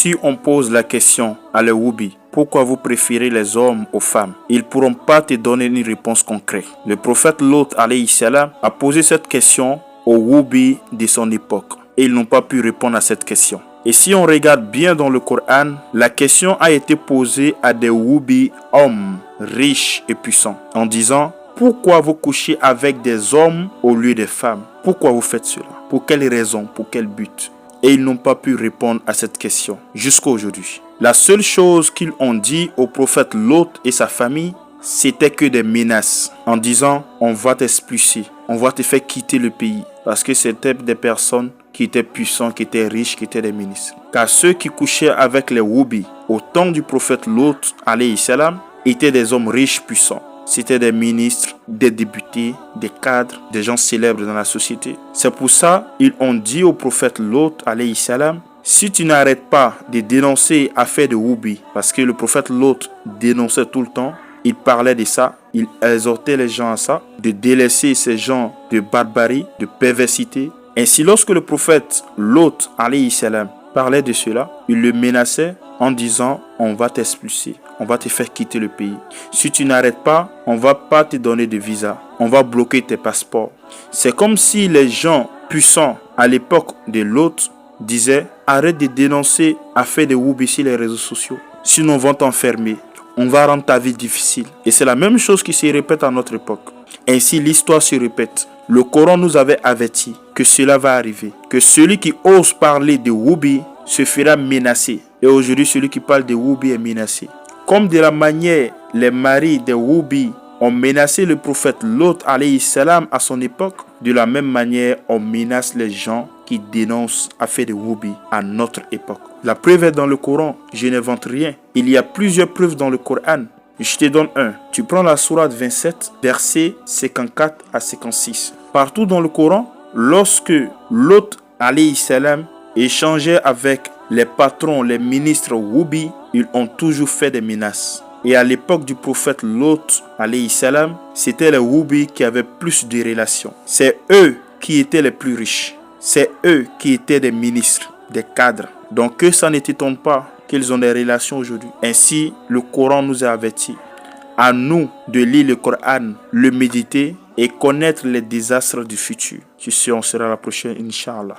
Si on pose la question à les Woubi, pourquoi vous préférez les hommes aux femmes? Ils ne pourront pas te donner une réponse concrète. Le prophète Lot alayhi salam a posé cette question aux Woubi de son époque et ils n'ont pas pu répondre à cette question. Et si on regarde bien dans le Coran, la question a été posée à des Woubi hommes riches et puissants en disant: pourquoi vous couchez avec des hommes au lieu des femmes? Pourquoi vous faites cela? Pour quelle raison? Pour quel but? Et ils n'ont pas pu répondre à cette question jusqu'à aujourd'hui. La seule chose qu'ils ont dit au prophète Lot et sa famille, c'était que des menaces en disant: on va t'expulser, on va te faire quitter le pays. Parce que c'était des personnes qui étaient puissantes, qui étaient riches, qui étaient des ministres. Car ceux qui couchaient avec les Woubi au temps du prophète Lot alayhi salam étaient des hommes riches, puissants. C'était des ministres, des députés, des cadres, des gens célèbres dans la société. C'est pour ça qu'ils ont dit au prophète Lot alayhi salam: si tu n'arrêtes pas de dénoncer l'affaire de Woubi, parce que le prophète Lot dénonçait tout le temps, il parlait de ça, il exhortait les gens à ça, de délaisser ces gens de barbarie, de perversité. Ainsi, lorsque le prophète Lot alayhi salam parlait de cela, il le menaçait en disant: on va t'expulser, on va te faire quitter le pays. Si tu n'arrêtes pas, on ne va pas te donner de visa, on va bloquer tes passeports. C'est comme si les gens puissants à l'époque de Lot disaient: arrête de dénoncer l'affaire de Woubi sur les réseaux sociaux, sinon on va t'enfermer, on va rendre ta vie difficile. Et c'est la même chose qui se répète à notre époque. Ainsi, l'histoire se répète. Le Coran nous avait averti que cela va arriver, que celui qui ose parler de Woubi se fera menacer. Et aujourd'hui, celui qui parle de Woubi est menacé. Comme de la manière les maris de Woubi ont menacé le prophète Lot alayhi salam à son époque, de la même manière, on menace les gens qui dénoncent l'affaire de Woubi à notre époque. La preuve est dans le Coran, je n'invente rien. Il y a plusieurs preuves dans le Coran. Je te donne un. Tu prends la sourate 27, versets 54 à 56. Partout dans le Coran, lorsque Lot alayhi salam échangeait avec les patrons, les ministres Woubi, ils ont toujours fait des menaces. Et à l'époque du prophète Lot alayhi salam, c'était les Woubi qui avaient plus de relations. C'est eux qui étaient les plus riches. C'est eux qui étaient des ministres, des cadres. Donc que ça ne t'étonne pas qu'ils ont des relations aujourd'hui. Ainsi, le Coran nous a avertis. À nous de lire le Coran, le méditer et connaître les désastres du futur. Je suis, on sera la prochaine, Inch'Allah.